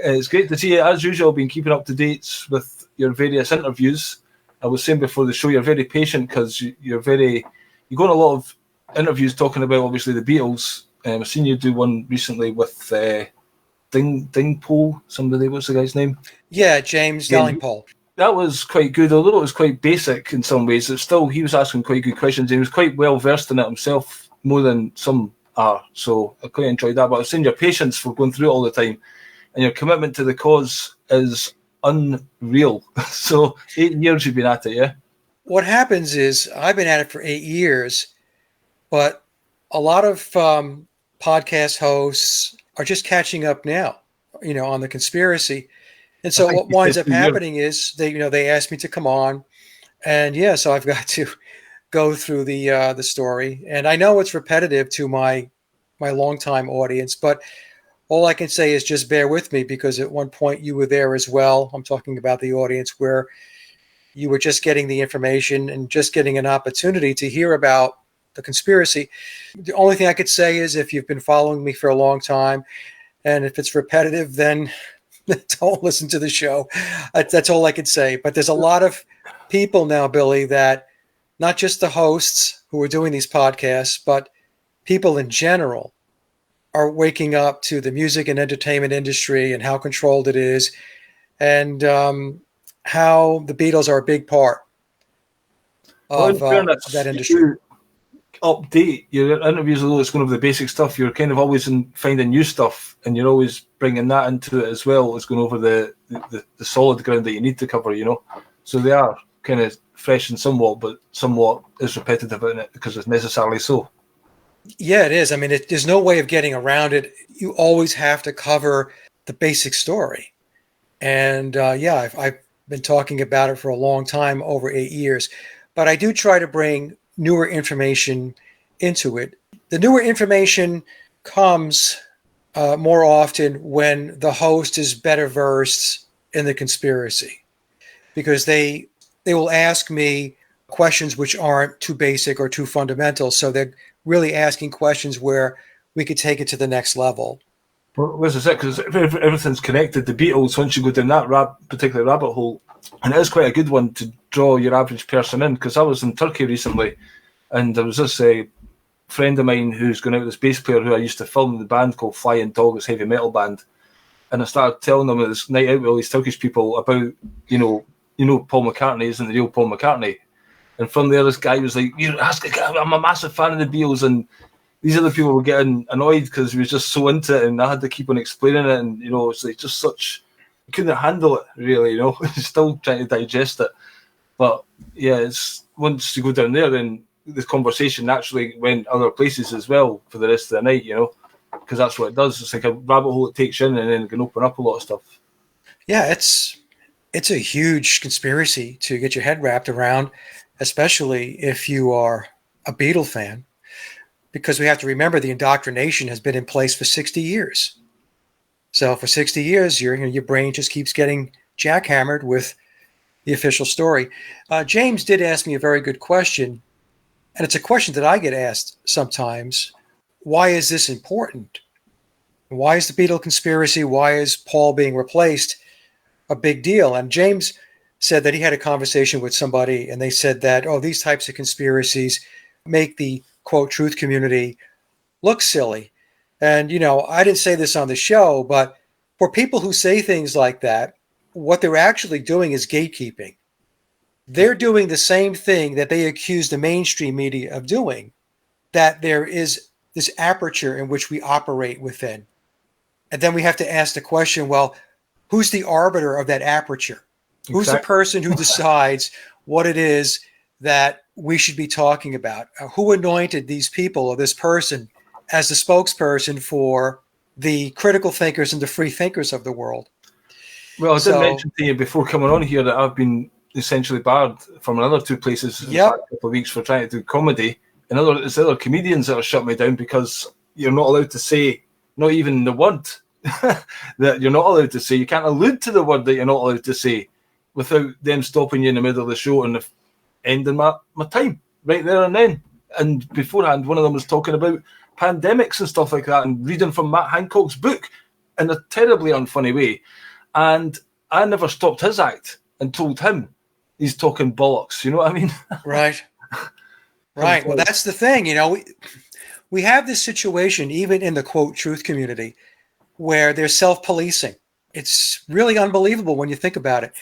It's great to see you. As usual, been keeping up to date with your various interviews. I was saying before the show, you're very patient because you go on a lot of interviews talking about, obviously, the Beatles. I've seen you do one recently with Dingpole, somebody, what's the guy's name? Yeah, James Dallingpole. That was quite good, although it was quite basic in some ways. It's still, he was asking quite good questions. He was quite well versed in it himself, more than some are. So I quite enjoyed that. But I was saying your patience for going through it all the time and your commitment to the cause is unreal. So 8 years you've been at it, yeah? What happens is I've been at it for 8 years, but a lot of podcast hosts are just catching up now, on the conspiracy. And so what winds up happening is they ask me to come on, and so I've got to go through the story. And I know it's repetitive to my longtime audience, but all I can say is just bear with me, because at one point you were there as well. I'm talking about the audience where you were just getting the information and just getting an opportunity to hear about the conspiracy. The only thing I could say is, if you've been following me for a long time, and if it's repetitive, then don't listen to the show. That's all I could say. But there's a lot of people now, Billy, that not just the hosts who are doing these podcasts, but people in general are waking up to the music and entertainment industry and how controlled it is, and how the Beatles are a big part of that industry. Update your interviews, although it's going over the basic stuff, you're kind of always finding new stuff, and you're always bringing that into it as well as going over the solid ground that you need to cover, So they are kind of fresh and somewhat, but somewhat is repetitive in it because it's necessarily so. Yeah, it is. I mean, there's no way of getting around it. You always have to cover the basic story. And I've been talking about it for a long time, over 8 years. But I do try to bring newer information into it. The newer information comes more often when the host is better versed in the conspiracy, because they will ask me questions which aren't too basic or too fundamental. So they're really asking questions where we could take it to the next level. Well, this is it, because everything's connected. The Beatles, once you go down that particular rabbit hole, and it is quite a good one to draw your average person in, because I was in Turkey recently, and there was this friend of mine who's going out, this bass player who I used to film in the band called Flying Dog, this heavy metal band, and I started telling them at this night out with all these Turkish people about, Paul McCartney isn't the real Paul McCartney. And from there, this guy was like, I'm a massive fan of the Beatles, and these other people were getting annoyed because he was just so into it, and I had to keep on explaining it, and it's like just such, I couldn't handle it really, still trying to digest it. But yeah, it's once you go down there, then the conversation naturally went other places as well for the rest of the night, because that's what it does. It's like a rabbit hole it takes you in, and then it can open up a lot of stuff. Yeah, it's a huge conspiracy to get your head wrapped around, especially if you are a Beatle fan, because we have to remember the indoctrination has been in place for 60 years. So for 60 years, your brain just keeps getting jackhammered with the official story. James did ask me a very good question, and it's a question that I get asked sometimes. Why is this important? Why is the Beatle conspiracy, why is Paul being replaced a big deal? And James said that he had a conversation with somebody, and they said that, these types of conspiracies make the, quote, truth community look silly. And, I didn't say this on the show, but for people who say things like that, what they're actually doing is gatekeeping. They're doing the same thing that they accuse the mainstream media of doing, that there is this aperture in which we operate within. And then we have to ask the question, well, who's the arbiter of that aperture? Exactly. Who's the person who decides what it is that we should be talking about? Who anointed these people or this person as the spokesperson for the critical thinkers and the free thinkers of the world? Well, I did mention to you before coming on here that I've been essentially barred from another 2 places in the past couple of weeks for trying to do comedy. And it's other comedians that are shut me down because you're not allowed to say, not even the word that you're not allowed to say. You can't allude to the word that you're not allowed to say without them stopping you in the middle of the show and ending my time right there and then. And beforehand, one of them was talking about pandemics and stuff like that and reading from Matt Hancock's book. in a terribly unfunny way. And I never stopped his act and told him he's talking bollocks. You know what I mean? Right. Right. Well, that's the thing. We have this situation even in the quote truth community where there's self-policing. It's really unbelievable when you think about it.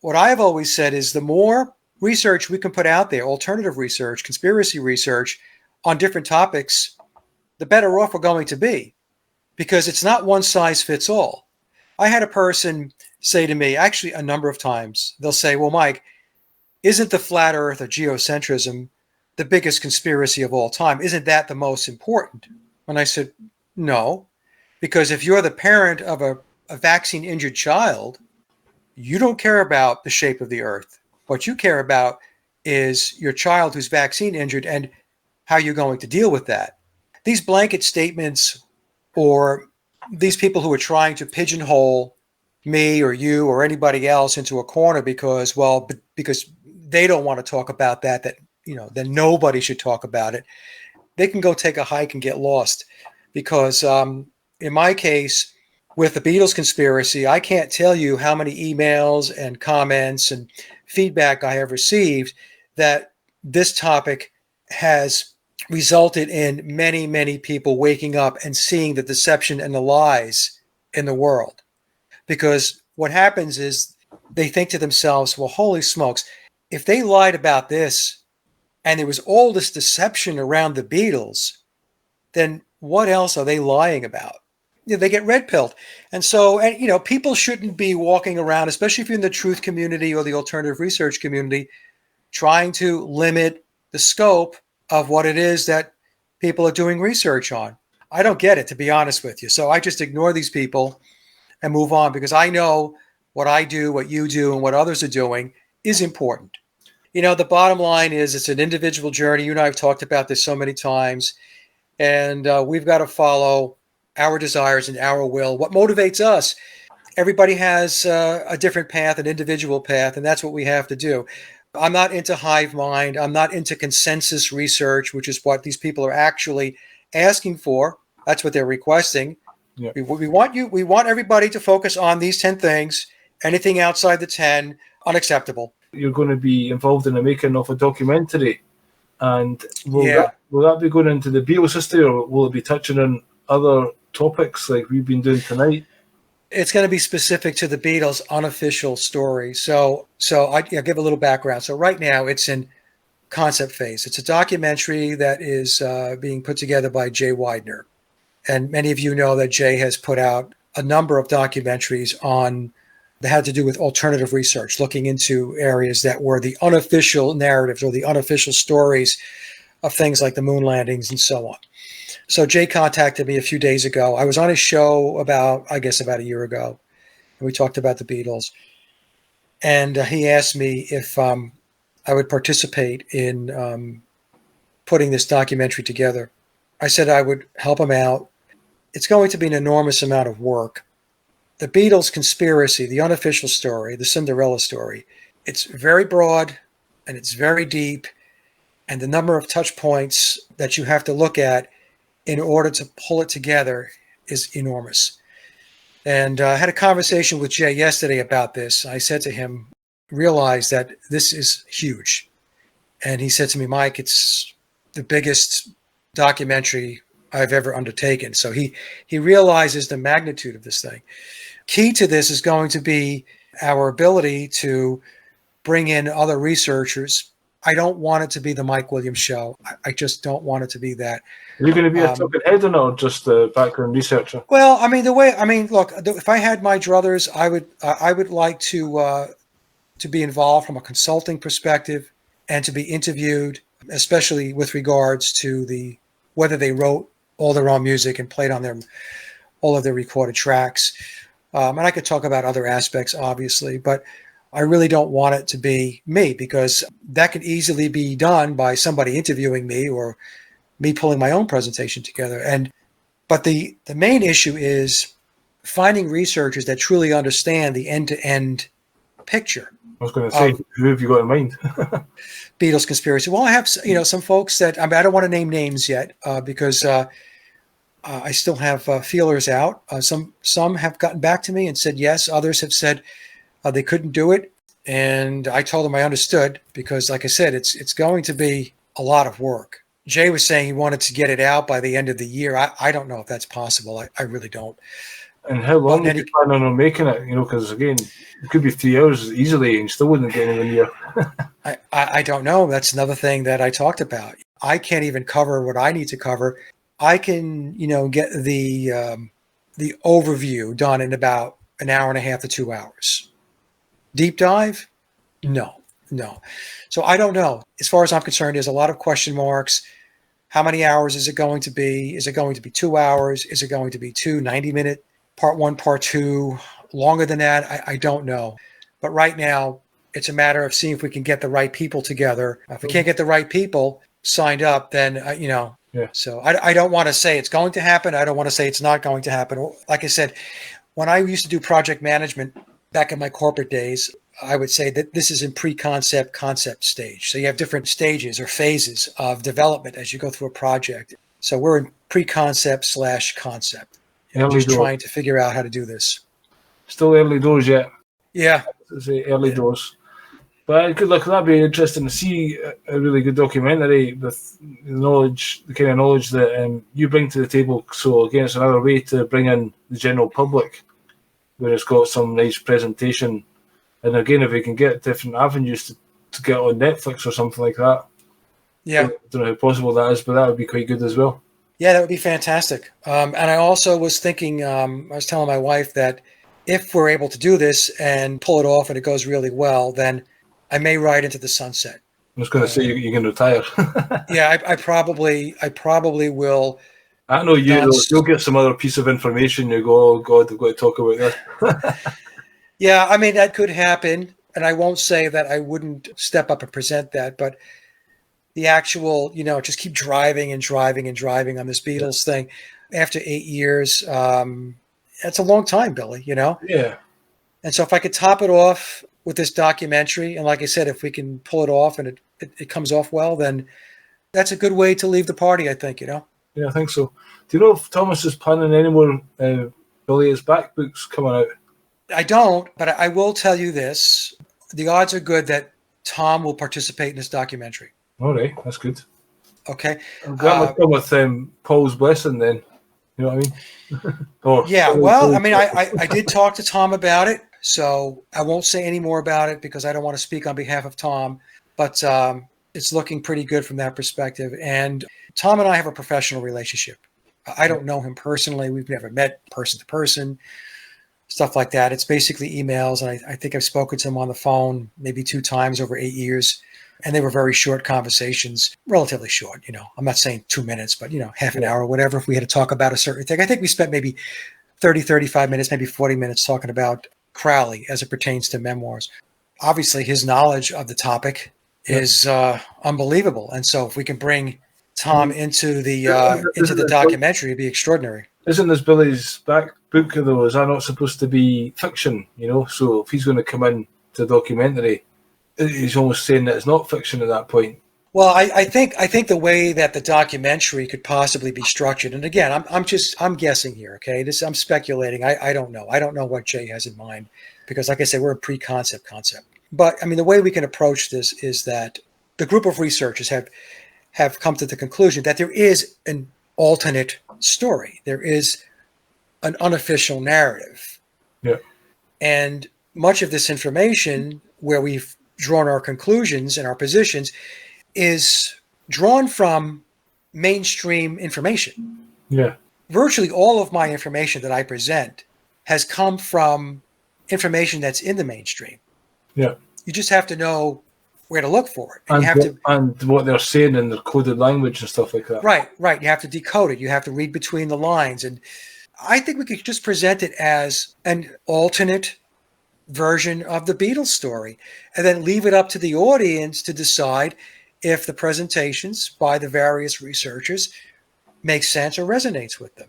What I've always said is the more research we can put out there, alternative research, conspiracy research on different topics, the better off we're going to be, because it's not one size fits all. I had a person say to me, actually a number of times, they'll say, well, Mike, isn't the flat earth or geocentrism the biggest conspiracy of all time? Isn't that the most important? And I said, no, because if you're the parent of a vaccine injured child, you don't care about the shape of the earth. What you care about is your child who's vaccine injured and how you're going to deal with that. These blanket statements, or these people who are trying to pigeonhole me or you or anybody else into a corner because they don't want to talk about that then nobody should talk about it. They can go take a hike and get lost, because in my case, with the Beatles conspiracy, I can't tell you how many emails and comments and feedback I have received that this topic has resulted in many, many people waking up and seeing the deception and the lies in the world. Because what happens is they think to themselves, well, holy smokes, if they lied about this and there was all this deception around the Beatles, then what else are they lying about? They get red pilled. And so, people shouldn't be walking around, especially if you're in the truth community or the alternative research community, trying to limit the scope of what it is that people are doing research on. I don't get it, to be honest with you. So I just ignore these people and move on, because I know what I do, what you do, and what others are doing is important. The bottom line is it's an individual journey. You and I have talked about this so many times, and we've got to follow our desires and our will, what motivates us. Everybody has a different path, an individual path, and that's what we have to do. I'm not into hive mind. I'm not into consensus research, which is what these people are actually asking for. That's what they're requesting. Yeah. We want everybody to focus on these 10 things. Anything outside the 10, unacceptable. You're going to be involved in the making of a documentary, and will that be going into the Beatles history, or will it be touching on other topics like we've been doing tonight? It's going to be specific to the Beatles' unofficial story. So I'll give a little background. So right now it's in concept phase. It's a documentary that is being put together by Jay Widener. And many of you know that Jay has put out a number of documentaries that had to do with alternative research, looking into areas that were the unofficial narratives or the unofficial stories of things like the moon landings and so on. So Jay contacted me a few days ago. I was on his show about a year ago, and we talked about the Beatles. And he asked me if I would participate in putting this documentary together. I said I would help him out. It's going to be an enormous amount of work. The Beatles conspiracy, the unofficial story, the Cinderella story, it's very broad and it's very deep, and the number of touch points that you have to look at in order to pull it together is enormous. And I had a conversation with Jay yesterday about this. I said to him, realize that this is huge. And he said to me, Mike, it's the biggest documentary I've ever undertaken. So he realizes the magnitude of this thing. Key to this is going to be our ability to bring in other researchers. I don't want it to be the Mike Williams show. I just don't want it to be that. Are you going to be a talking head or just a background researcher? Well, look, if I had my druthers, I would like to be involved from a consulting perspective and to be interviewed, especially with regards to whether they wrote all their own music and played on all of their recorded tracks. And I could talk about other aspects, obviously, but I really don't want it to be me, because that could easily be done by somebody interviewing me or me pulling my own presentation together. But the main issue is finding researchers that truly understand the end-to-end picture. I was going to say, who have you got in mind? Beatles conspiracy. Well, I have some folks that I don't want to name names yet because I still have feelers out. Some have gotten back to me and said yes. Others have said they couldn't do it. And I told them I understood because, like I said, it's going to be a lot of work. Jay was saying he wanted to get it out by the end of the year. I don't know if that's possible. I really don't. And how long would you plan on making it? Because again, it could be 3 hours easily and still wouldn't get anywhere near. I don't know. That's another thing that I talked about. I can't even cover what I need to cover. I can, get the overview done in about an hour and a half to 2 hours. Deep dive? No. So I don't know. As far as I'm concerned, there's a lot of question marks. How many hours is it going to be? Is it going to be 2 hours? Is it going to be 2 90-minute, part 1, part 2, longer than that? I don't know. But right now, it's a matter of seeing if we can get the right people together. If we can't get the right people signed up, then, Yeah. So I don't want to say it's going to happen. I don't want to say it's not going to happen. Like I said, when I used to do project management back in my corporate days, I would say that this is in pre-concept, concept stage. So you have different stages or phases of development as you go through a project. So we're in pre-concept/concept. Just trying to figure out how to do this. Still early doors yet. Yeah. Early doors. But good luck. That'd be interesting to see a really good documentary with the kind of knowledge that you bring to the table. So again, it's another way to bring in the general public, where it's got some nice presentation. And again, if we can get different avenues to get on Netflix or something like that. Yeah. I don't know how possible that is, but that would be quite good as well. Yeah, that would be fantastic. And I also was thinking, I was telling my wife that if we're able to do this and pull it off and it goes really well, then I may ride into the sunset. I was going to say you can retire. Yeah, I probably will. I know you'll get some other piece of information. You go, oh God, I've got to talk about this. Yeah, I mean, that could happen. And I won't say that I wouldn't step up and present that, but the actual, just keep driving on this Beatles thing after 8 years. That's a long time, Billy, Yeah. And so if I could top it off with this documentary, and like I said, if we can pull it off and it comes off well, then that's a good way to leave the party, I think, Yeah, I think so. Do you know if Thomas is planning any more Billy's back books coming out? I don't, but I will tell you this. The odds are good that Tom will participate in this documentary. All right, that's good. Okay. That must come with Paul's blessing then. You know what I mean? Yeah, well, I mean, I did talk to Tom about it, so I won't say any more about it because I don't want to speak on behalf of Tom, but it's looking pretty good from that perspective. And Tom and I have a professional relationship. I don't know him personally. We've never met person to person, stuff like that. It's basically emails, and I think I've spoken to him on the phone maybe 2 times over 8 years. And they were very short conversations, relatively short. I'm not saying 2 minutes, but, half an hour or whatever, if we had to talk about a certain thing. I think we spent maybe 30, 35 minutes, maybe 40 minutes talking about Crowley as it pertains to memoirs. Obviously, his knowledge of the topic is unbelievable. And so if we can bring Tom into the documentary, it'd be extraordinary. Isn't this Billy's back book, though? Is that not supposed to be fiction, So if he's going to come in to the documentary, he's almost saying that it's not fiction at that point. Well, I think the way that the documentary could possibly be structured, and again, I'm guessing here. Okay, I'm speculating. I don't know. I don't know what Jay has in mind because, like I said, we're a pre-concept. But I mean, the way we can approach this is that the group of researchers have come to the conclusion that there is an alternate story. There is an unofficial narrative. Yeah, and much of this information where we've drawn our conclusions and our positions is drawn from mainstream information. Yeah. Virtually all of my information that I present has come from information that's in the mainstream. Yeah. You just have to know where to look for it. And what they're saying in their coded language and stuff like that. Right. You have to decode it. You have to read between the lines. And I think we could just present it as an alternate version of the Beatles story and then leave it up to the audience to decide if the presentations by the various researchers make sense or resonates with them.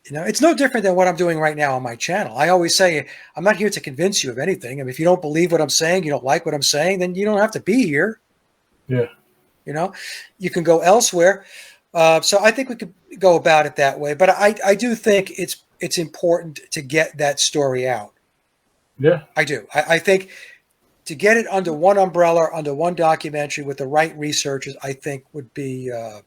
It's no different than what I'm doing right now on my channel. I always say, I'm not here to convince you of anything. I mean, if you don't believe what I'm saying, you don't like what I'm saying, then you don't have to be here. Yeah. You can go elsewhere. So I think we could go about it that way. But I do think it's important to get that story out. Yeah. I do. I think to get it under one umbrella, under one documentary with the right researchers, I think would be I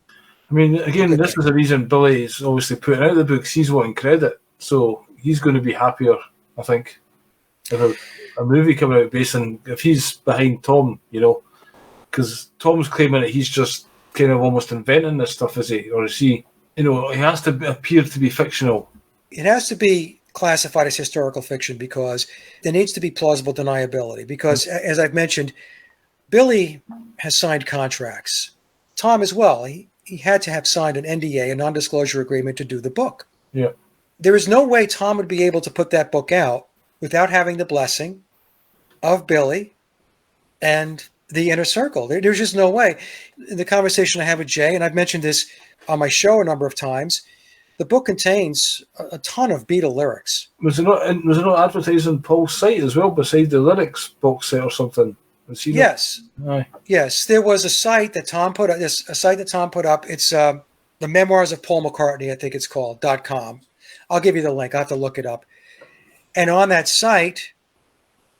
mean, a again, good this thing. is the reason Billy's obviously putting out the books. He's wanting credit, so he's going to be happier, I think, if a movie coming out based on if he's behind Tom, because Tom's claiming that he's just kind of almost inventing this stuff, is he, or is he? He has to appear to be fictional. It has to be classified as historical fiction because there needs to be plausible deniability. Because, as I've mentioned, Billy has signed contracts. Tom as well. He had to have signed an NDA, a non-disclosure agreement, to do the book. Yeah. There is no way Tom would be able to put that book out without having the blessing of Billy and the inner circle. There's just no way. In the conversation I have with Jay, and I've mentioned this on my show a number of times, the book contains a ton of Beatle lyrics. Was it not advertised on Paul's site as well, beside the lyrics box set or something? Yes. Aye. Yes, there was a site that Tom put up. There's a site that Tom put up. It's the Memoirs of Paul McCartney, I think it's called .com. I'll give you the link. I'll have to look it up. And on that site,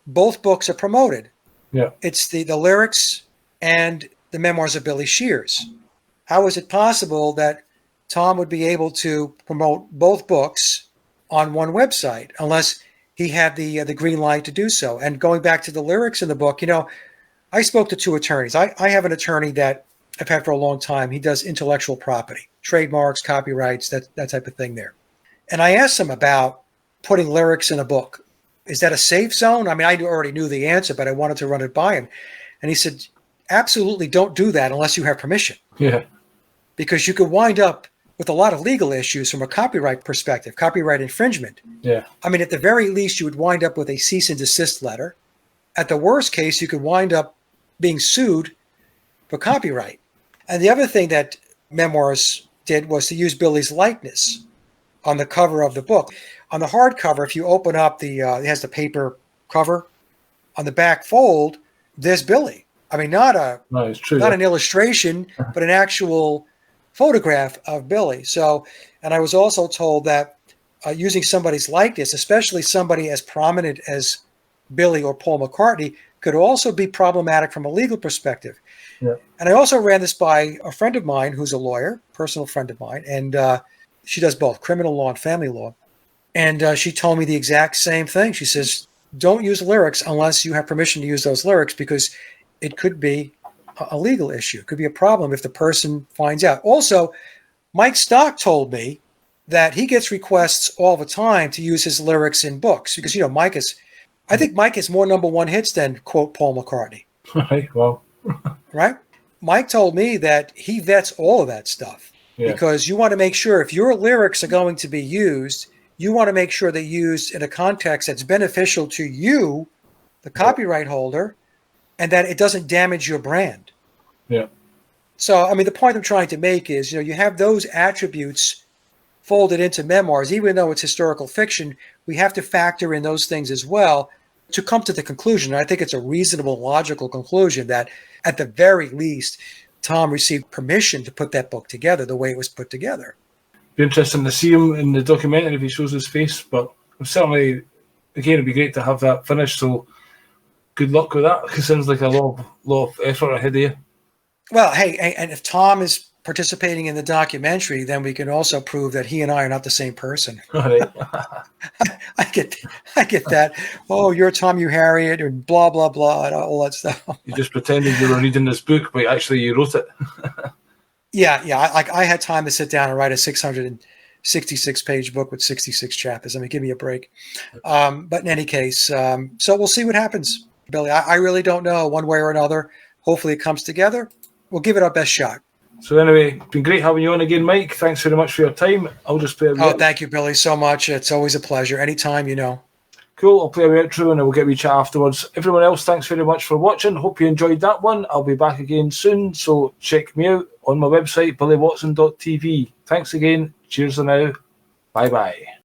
both books are promoted. Yeah. It's the lyrics and the Memoirs of Billy Shears. How is it possible that Tom would be able to promote both books on one website unless he had the green light to do so? And going back to the lyrics in the book, I spoke to two attorneys. I have an attorney that I've had for a long time. He does intellectual property, trademarks, copyrights, that type of thing there. And I asked him about putting lyrics in a book. Is that a safe zone? I mean, I already knew the answer, but I wanted to run it by him. And he said, absolutely don't do that unless you have permission. Yeah. Because you could wind up with a lot of legal issues from a copyright perspective, copyright infringement. Yeah. I mean, at the very least, you would wind up with a cease and desist letter. At the worst case, you could wind up being sued for copyright. And the other thing that Memoirs did was to use Billy's likeness on the cover of the book. On the hardcover, if you open up it has the paper cover. On the back fold, there's Billy. I mean, not it's true, an illustration, but an actual photograph of Billy. So, and I was also told that using somebody's likeness, especially somebody as prominent as Billy or Paul McCartney, could also be problematic from a legal perspective. Yeah. And I also ran this by a friend of mine who's a lawyer, personal friend of mine, and she does both criminal law and family law. And she told me the exact same thing. She says, don't use lyrics unless you have permission to use those lyrics because it could be a legal issue. It could be a problem if the person finds out. Also, Mike Stock told me that he gets requests all the time to use his lyrics in books because, I think Mike has more number one hits than, quote, Paul McCartney. Right, well. Right? Mike told me that he vets all of that stuff because you want to make sure if your lyrics are going to be used, you want to make sure they're used in a context that's beneficial to you, the copyright holder, and that it doesn't damage your brand. Yeah. So, I mean, the point I'm trying to make is, you have those attributes folded into Memoirs. Even though it's historical fiction, we have to factor in those things as well to come to the conclusion. And I think it's a reasonable, logical conclusion that at the very least, Tom received permission to put that book together the way it was put together. Be interesting to see him in the documentary if he shows his face, but certainly, again, it'd be great to have that finished. So, good luck with that. It sounds like a lot of effort ahead of you. Well, hey, and if Tom is participating in the documentary, then we can also prove that he and I are not the same person. All right. I get that. Oh, you're Tom, you Harriet, and blah blah blah, and all that stuff. You just pretended you were reading this book, but actually you wrote it. Yeah. I had time to sit down and write a 666-page book with 66 chapters. I mean, give me a break. But in any case, so we'll see what happens, Billy. I really don't know one way or another. Hopefully it comes together. We'll give it our best shot. So anyway, it's been great having you on again, Mike. Thanks very much for your time. I'll just play a wee thank you, Billy, so much. It's always a pleasure. Anytime, Cool. I'll play a wee outro and we'll get a wee chat afterwards. Everyone else, thanks very much for watching. Hope you enjoyed that one. I'll be back again soon, so check me out on my website, billywatson.tv. Thanks again. Cheers for now. Bye-bye.